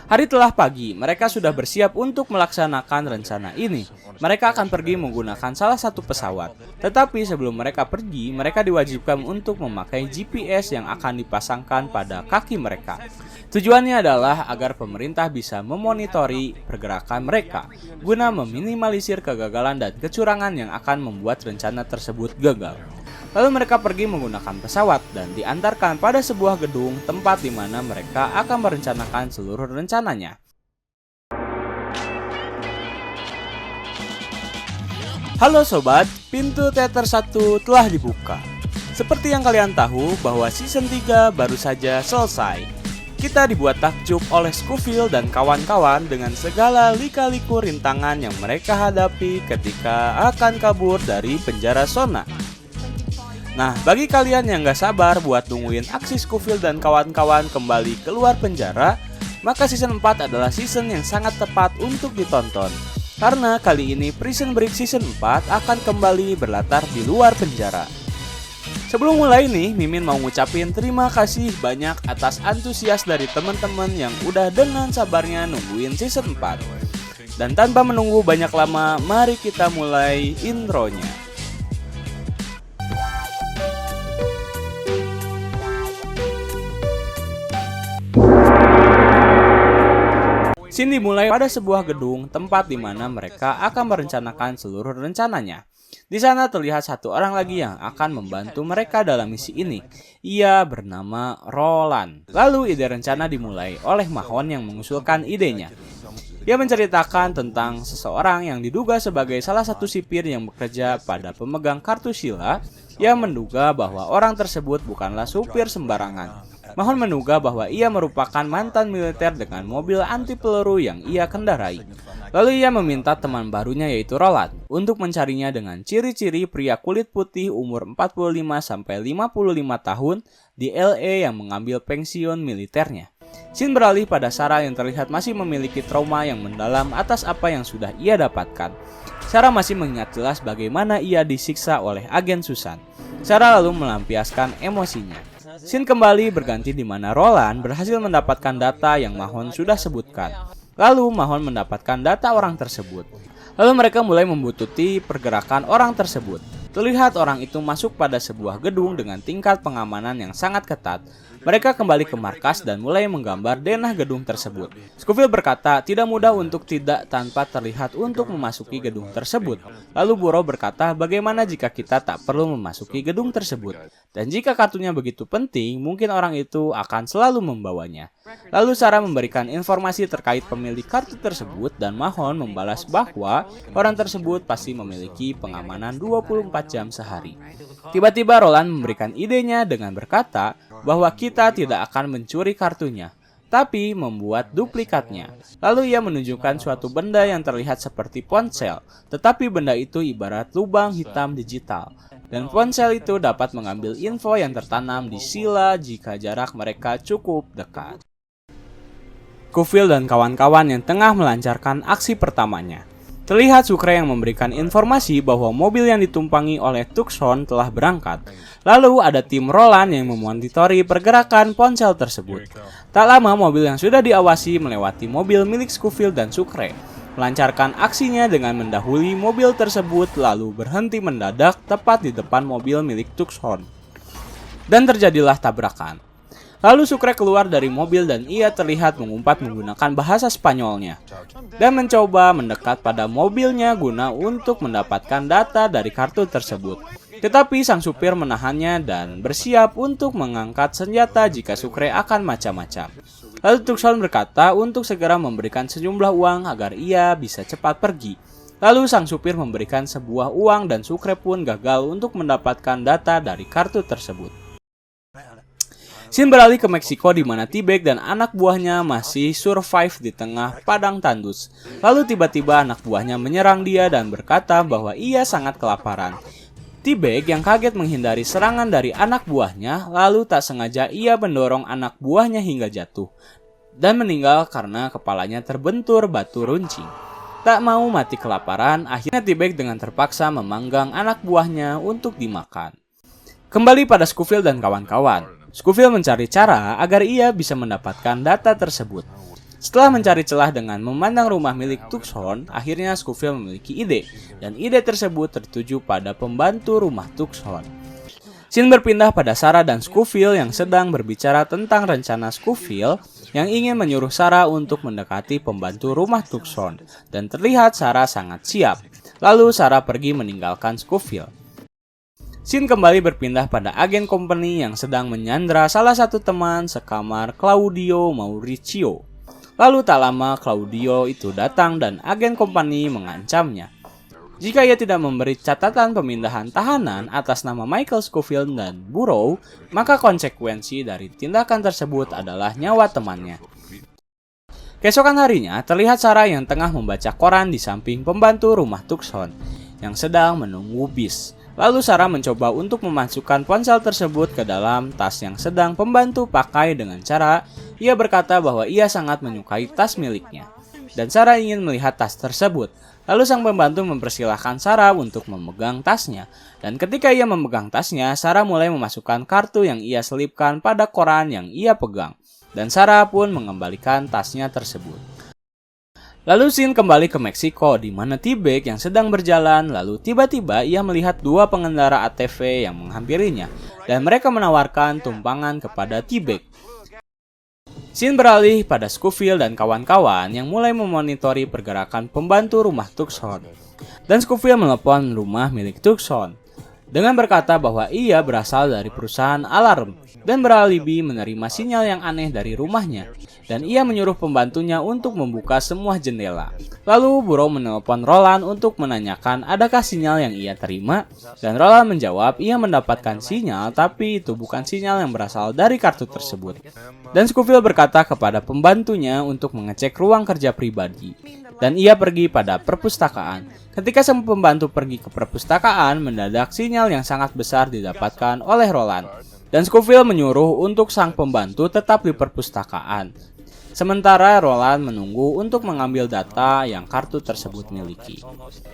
Hari telah pagi, mereka sudah bersiap untuk melaksanakan rencana ini. Mereka akan pergi menggunakan salah satu pesawat. Tetapi sebelum mereka pergi, mereka diwajibkan untuk memakai GPS yang akan dipasangkan pada kaki mereka. Tujuannya adalah agar pemerintah bisa memonitori pergerakan mereka, guna meminimalisir kegagalan dan kecurangan yang akan membuat rencana tersebut gagal. Lalu mereka pergi menggunakan pesawat dan diantarkan pada sebuah gedung tempat di mana mereka akan merencanakan seluruh rencananya. Halo sobat, pintu teater 1 telah dibuka. Seperti yang kalian tahu bahwa season 3 baru saja selesai. Kita dibuat takjub oleh Scofield dan kawan-kawan dengan segala lika-liku rintangan yang mereka hadapi ketika akan kabur dari penjara Sona. Nah, bagi kalian yang gak sabar buat nungguin aksi Scofield dan kawan-kawan kembali keluar penjara, maka season 4 adalah season yang sangat tepat untuk ditonton. Karena kali ini Prison Break season 4 akan kembali berlatar di luar penjara. Sebelum mulai nih, Mimin mau ngucapin terima kasih banyak atas antusias dari teman-teman yang udah dengan sabarnya nungguin season 4. Dan tanpa menunggu banyak lama, mari kita mulai intronya. Scene dimulai pada sebuah gedung tempat di mana mereka akan merencanakan seluruh rencananya. Di sana terlihat satu orang lagi yang akan membantu mereka dalam misi ini. Ia bernama Roland. Lalu ide rencana dimulai oleh Mahon yang mengusulkan idenya. Ia menceritakan tentang seseorang yang diduga sebagai salah satu sipir yang bekerja pada pemegang kartu Sheila. Ia menduga bahwa orang tersebut bukanlah supir sembarangan. Mahon menduga bahwa ia merupakan mantan militer dengan mobil anti peluru yang ia kendarai. Lalu ia meminta teman barunya yaitu Roland untuk mencarinya dengan ciri-ciri pria kulit putih umur 45-55 tahun di LA yang mengambil pensiun militernya. Scene beralih pada Sarah yang terlihat masih memiliki trauma yang mendalam atas apa yang sudah ia dapatkan. Sarah masih mengingat jelas bagaimana ia disiksa oleh agen Susan. Sarah lalu melampiaskan emosinya. Scene kembali berganti di mana Roland berhasil mendapatkan data yang Mahon sudah sebutkan. Lalu Mahon mendapatkan data orang tersebut. Lalu mereka mulai membututi pergerakan orang tersebut. Terlihat orang itu masuk pada sebuah gedung dengan tingkat pengamanan yang sangat ketat. Mereka kembali ke markas dan mulai menggambar denah gedung tersebut. Scofield berkata tidak mudah untuk tidak tanpa terlihat untuk memasuki gedung tersebut. Lalu Burrow berkata bagaimana jika kita tak perlu memasuki gedung tersebut. Dan jika kartunya begitu penting, mungkin orang itu akan selalu membawanya. Lalu Sarah memberikan informasi terkait pemilik kartu tersebut dan Mahon membalas bahwa orang tersebut pasti memiliki pengamanan 24 jam sehari. Tiba-tiba Roland memberikan idenya dengan berkata bahwa kita tidak akan mencuri kartunya, tapi membuat duplikatnya. Lalu ia menunjukkan suatu benda yang terlihat seperti ponsel, tetapi benda itu ibarat lubang hitam digital. Dan ponsel itu dapat mengambil info yang tertanam di Sheila jika jarak mereka cukup dekat. Scofield dan kawan-kawan yang tengah melancarkan aksi pertamanya. Terlihat Sucre yang memberikan informasi bahwa mobil yang ditumpangi oleh Tucson telah berangkat. Lalu ada tim Roland yang memonitori pergerakan ponsel tersebut. Tak lama mobil yang sudah diawasi melewati mobil milik Scofield dan Sucre, melancarkan aksinya dengan mendahului mobil tersebut lalu berhenti mendadak tepat di depan mobil milik Tucson. Dan terjadilah tabrakan. Lalu Sucre keluar dari mobil dan ia terlihat mengumpat menggunakan bahasa Spanyolnya dan mencoba mendekat pada mobilnya guna untuk mendapatkan data dari kartu tersebut. Tetapi sang supir menahannya dan bersiap untuk mengangkat senjata jika Sucre akan macam-macam. Lalu Tucson berkata untuk segera memberikan sejumlah uang agar ia bisa cepat pergi. Lalu sang supir memberikan sebuah uang dan Sucre pun gagal untuk mendapatkan data dari kartu tersebut. Scene beralih ke Meksiko di mana T-Bag dan anak buahnya masih survive di tengah padang tandus. Lalu tiba-tiba anak buahnya menyerang dia dan berkata bahwa ia sangat kelaparan. T-Bag yang kaget menghindari serangan dari anak buahnya, lalu tak sengaja ia mendorong anak buahnya hingga jatuh dan meninggal karena kepalanya terbentur batu runcing. Tak mau mati kelaparan, akhirnya T-Bag dengan terpaksa memanggang anak buahnya untuk dimakan. Kembali pada Scofield dan kawan-kawan. Scofield mencari cara agar ia bisa mendapatkan data tersebut. Setelah mencari celah dengan memandang rumah milik Tuxhorn, akhirnya Scofield memiliki ide, dan ide tersebut tertuju pada pembantu rumah Tuxhorn. Scene berpindah pada Sarah dan Scofield yang sedang berbicara tentang rencana Scofield yang ingin menyuruh Sarah untuk mendekati pembantu rumah Tuxhorn, dan terlihat Sarah sangat siap. Lalu Sarah pergi meninggalkan Scofield. Scene kembali berpindah pada agen company yang sedang menyandra salah satu teman sekamar Claudio Mauricio. Lalu tak lama Claudio itu datang dan agen company mengancamnya. Jika ia tidak memberi catatan pemindahan tahanan atas nama Michael Scofield dan Burrow, maka konsekuensi dari tindakan tersebut adalah nyawa temannya. Keesokan harinya, terlihat Sarah yang tengah membaca koran di samping pembantu rumah Tuxhorn yang sedang menunggu bis. Lalu Sarah mencoba untuk memasukkan ponsel tersebut ke dalam tas yang sedang pembantu pakai dengan cara ia berkata bahwa ia sangat menyukai tas miliknya. Dan Sarah ingin melihat tas tersebut. Lalu sang pembantu mempersilahkan Sarah untuk memegang tasnya. Dan ketika ia memegang tasnya, Sarah mulai memasukkan kartu yang ia selipkan pada koran yang ia pegang. Dan Sarah pun mengembalikan tasnya tersebut. Lalu Scene kembali ke Meksiko di mana T-Bag yang sedang berjalan, lalu tiba-tiba ia melihat dua pengendara ATV yang menghampirinya dan mereka menawarkan tumpangan kepada T-Bag. Scene beralih pada Scofield dan kawan-kawan yang mulai memonitori pergerakan pembantu rumah Tuxhorn. Dan Scofield menelepon rumah milik Tuxhorn dengan berkata bahwa ia berasal dari perusahaan alarm dan beralibi menerima sinyal yang aneh dari rumahnya. Dan ia menyuruh pembantunya untuk membuka semua jendela. Lalu Burrow menelpon Roland untuk menanyakan adakah sinyal yang ia terima. Dan Roland menjawab ia mendapatkan sinyal tapi itu bukan sinyal yang berasal dari kartu tersebut. Dan Scofield berkata kepada pembantunya untuk mengecek ruang kerja pribadi. Dan ia pergi pada perpustakaan. Ketika sang pembantu pergi ke perpustakaan, mendadak sinyal yang sangat besar didapatkan oleh Roland. Dan Scofield menyuruh untuk sang pembantu tetap di perpustakaan. Sementara Roland menunggu untuk mengambil data yang kartu tersebut miliki.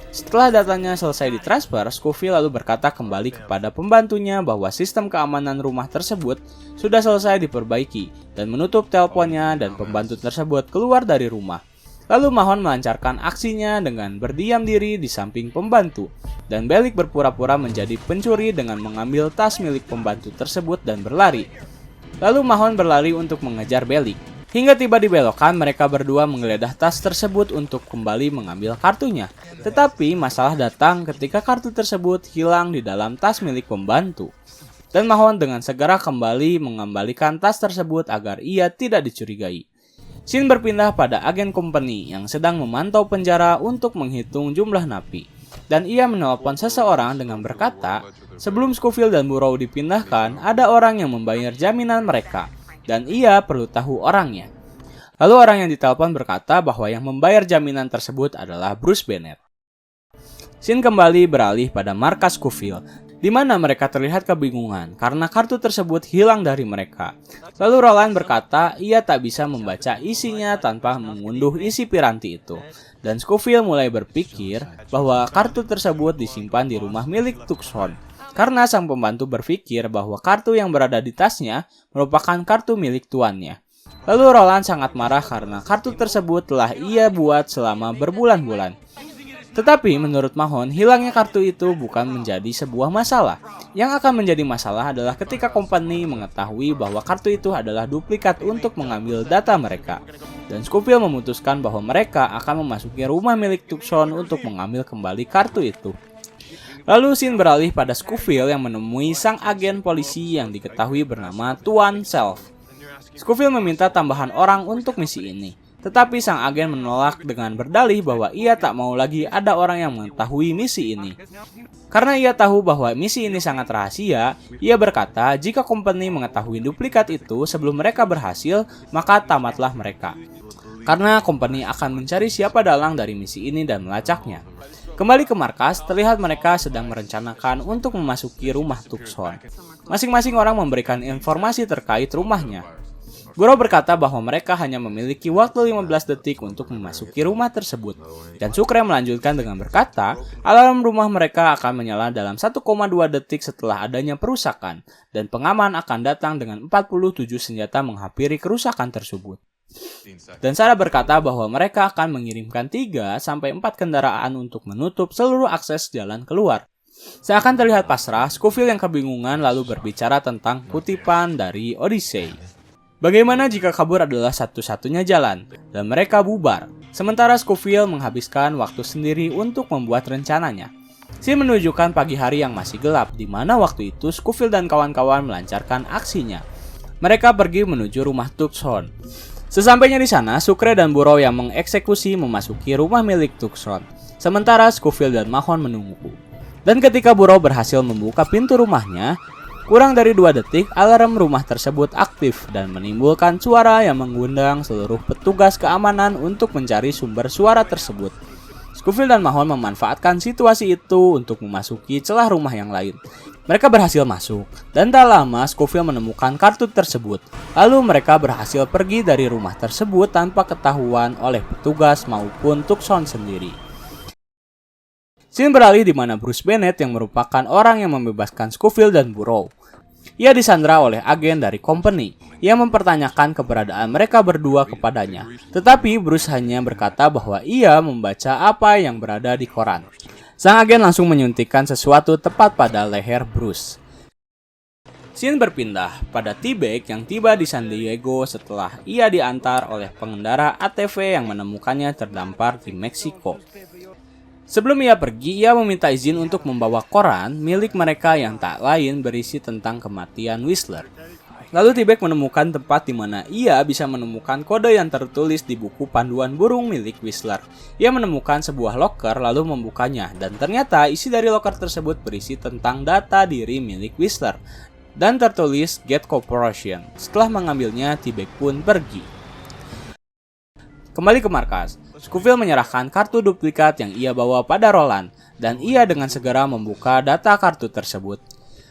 Setelah datanya selesai ditransfer, Scofield lalu berkata kembali kepada pembantunya bahwa sistem keamanan rumah tersebut sudah selesai diperbaiki dan menutup teleponnya dan pembantu tersebut keluar dari rumah. Lalu Mahon melancarkan aksinya dengan berdiam diri di samping pembantu dan Bellick berpura-pura menjadi pencuri dengan mengambil tas milik pembantu tersebut dan berlari. Lalu Mahon berlari untuk mengejar Bellick. Hingga tiba di belokan, mereka berdua menggeledah tas tersebut untuk kembali mengambil kartunya. Tetapi masalah datang ketika kartu tersebut hilang di dalam tas milik pembantu. Dan Mahon dengan segera kembali mengembalikan tas tersebut agar ia tidak dicurigai. Scene berpindah pada agen company yang sedang memantau penjara untuk menghitung jumlah napi. Dan ia menelpon seseorang dengan berkata, sebelum Scofield dan Burrow dipindahkan, ada orang yang membayar jaminan mereka. Dan ia perlu tahu orangnya. Lalu orang yang ditelepon berkata bahwa yang membayar jaminan tersebut adalah Bruce Bennett. Scene kembali beralih pada markas Scofield, di mana mereka terlihat kebingungan karena kartu tersebut hilang dari mereka. Lalu Roland berkata ia tak bisa membaca isinya tanpa mengunduh isi piranti itu. Dan Scofield mulai berpikir bahwa kartu tersebut disimpan di rumah milik Tuxhorn. Karena sang pembantu berpikir bahwa kartu yang berada di tasnya merupakan kartu milik tuannya. Lalu Roland sangat marah karena kartu tersebut telah ia buat selama berbulan-bulan. Tetapi menurut Mahon, hilangnya kartu itu bukan menjadi sebuah masalah. Yang akan menjadi masalah adalah ketika company mengetahui bahwa kartu itu adalah duplikat untuk mengambil data mereka. Dan Scofield memutuskan bahwa mereka akan memasuki rumah milik Tuxhorn untuk mengambil kembali kartu itu. Lalu Scene beralih pada Scofield yang menemui sang agen polisi yang diketahui bernama Tuan Self. Scofield meminta tambahan orang untuk misi ini, tetapi sang agen menolak dengan berdalih bahwa ia tak mau lagi ada orang yang mengetahui misi ini. Karena ia tahu bahwa misi ini sangat rahasia, ia berkata jika company mengetahui duplikat itu sebelum mereka berhasil, maka tamatlah mereka. Karena company akan mencari siapa dalang dari misi ini dan melacaknya. Kembali ke markas, terlihat mereka sedang merencanakan untuk memasuki rumah Tuxhorn. Masing-masing orang memberikan informasi terkait rumahnya. Burrow berkata bahwa mereka hanya memiliki waktu 15 detik untuk memasuki rumah tersebut. Dan Sucre melanjutkan dengan berkata, alarm rumah mereka akan menyala dalam 1,2 detik setelah adanya perusakan. Dan pengaman akan datang dengan 47 senjata menghampiri kerusakan tersebut. Dan Sarah berkata bahwa mereka akan mengirimkan 3-4 kendaraan untuk menutup seluruh akses jalan keluar. Seakan terlihat pasrah, Scofield yang kebingungan lalu berbicara tentang kutipan dari Odyssey. Bagaimana jika kabur adalah satu-satunya jalan, dan mereka bubar. Sementara Scofield menghabiskan waktu sendiri untuk membuat rencananya. Scene menunjukkan pagi hari yang masih gelap, di mana waktu itu Scofield dan kawan-kawan melancarkan aksinya. Mereka pergi menuju rumah Tucson. Sesampainya di sana, Sucre dan Burrow yang mengeksekusi memasuki rumah milik Tucson. Sementara Scofield dan Mahon menunggu. Dan ketika Burrow berhasil membuka pintu rumahnya, kurang dari 2 detik alarm rumah tersebut aktif dan menimbulkan suara yang mengundang seluruh petugas keamanan untuk mencari sumber suara tersebut. Scofield dan Mahon memanfaatkan situasi itu untuk memasuki celah rumah yang lain. Mereka berhasil masuk, dan tak lama Scofield menemukan kartu tersebut. Lalu mereka berhasil pergi dari rumah tersebut tanpa ketahuan oleh petugas maupun Tucson sendiri. Scene beralih di mana Bruce Bennett yang merupakan orang yang membebaskan Scofield dan Burrow. Ia disandra oleh agen dari company yang mempertanyakan keberadaan mereka berdua kepadanya. Tetapi Bruce hanya berkata bahwa ia membaca apa yang berada di koran. Sang agen langsung menyuntikkan sesuatu tepat pada leher Bruce. Scene berpindah pada T-Bag yang tiba di San Diego setelah ia diantar oleh pengendara ATV yang menemukannya terdampar di Meksiko. Sebelum ia pergi, ia meminta izin untuk membawa koran milik mereka yang tak lain berisi tentang kematian Whistler. Lalu T-Bag menemukan tempat di mana ia bisa menemukan kode yang tertulis di buku panduan burung milik Whistler. Ia menemukan sebuah loker lalu membukanya, dan ternyata isi dari loker tersebut berisi tentang data diri milik Whistler dan tertulis Get Corporation. Setelah mengambilnya, T-Bag pun pergi. Kembali ke markas, Scofield menyerahkan kartu duplikat yang ia bawa pada Roland, dan ia dengan segera membuka data kartu tersebut.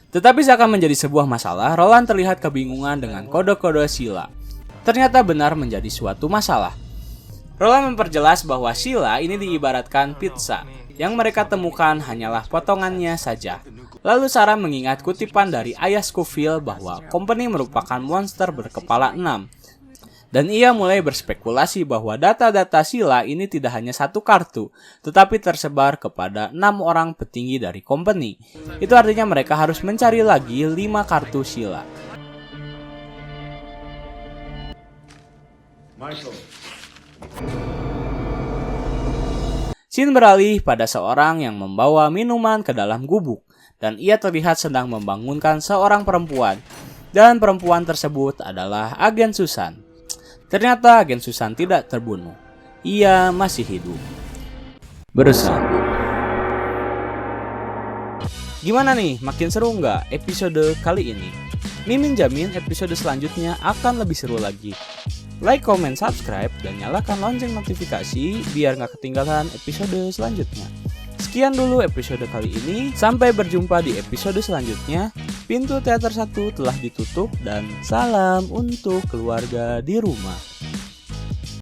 Tetapi seakan menjadi sebuah masalah, Roland terlihat kebingungan dengan kode-kode Sheila. Ternyata benar menjadi suatu masalah. Roland memperjelas bahwa Sheila ini diibaratkan pizza, yang mereka temukan hanyalah potongannya saja. Lalu Sarah mengingat kutipan dari ayah Scofield bahwa company merupakan monster berkepala 6. Dan ia mulai berspekulasi bahwa data-data Sheila ini tidak hanya satu kartu, tetapi tersebar kepada 6 orang petinggi dari company. Itu artinya mereka harus mencari lagi 5 kartu Sheila. Scene beralih pada seorang yang membawa minuman ke dalam gubuk, dan ia terlihat sedang membangunkan seorang perempuan, dan perempuan tersebut adalah agen Susan. Ternyata agen Susan tidak terbunuh. Ia masih hidup. Bersambung. Gimana nih? Makin seru nggak episode kali ini? Mimin jamin episode selanjutnya akan lebih seru lagi. Like, comment, subscribe, dan nyalakan lonceng notifikasi biar nggak ketinggalan episode selanjutnya. Sekian dulu episode kali ini. Sampai berjumpa di episode selanjutnya. Pintu teater 1 telah ditutup dan salam untuk keluarga di rumah.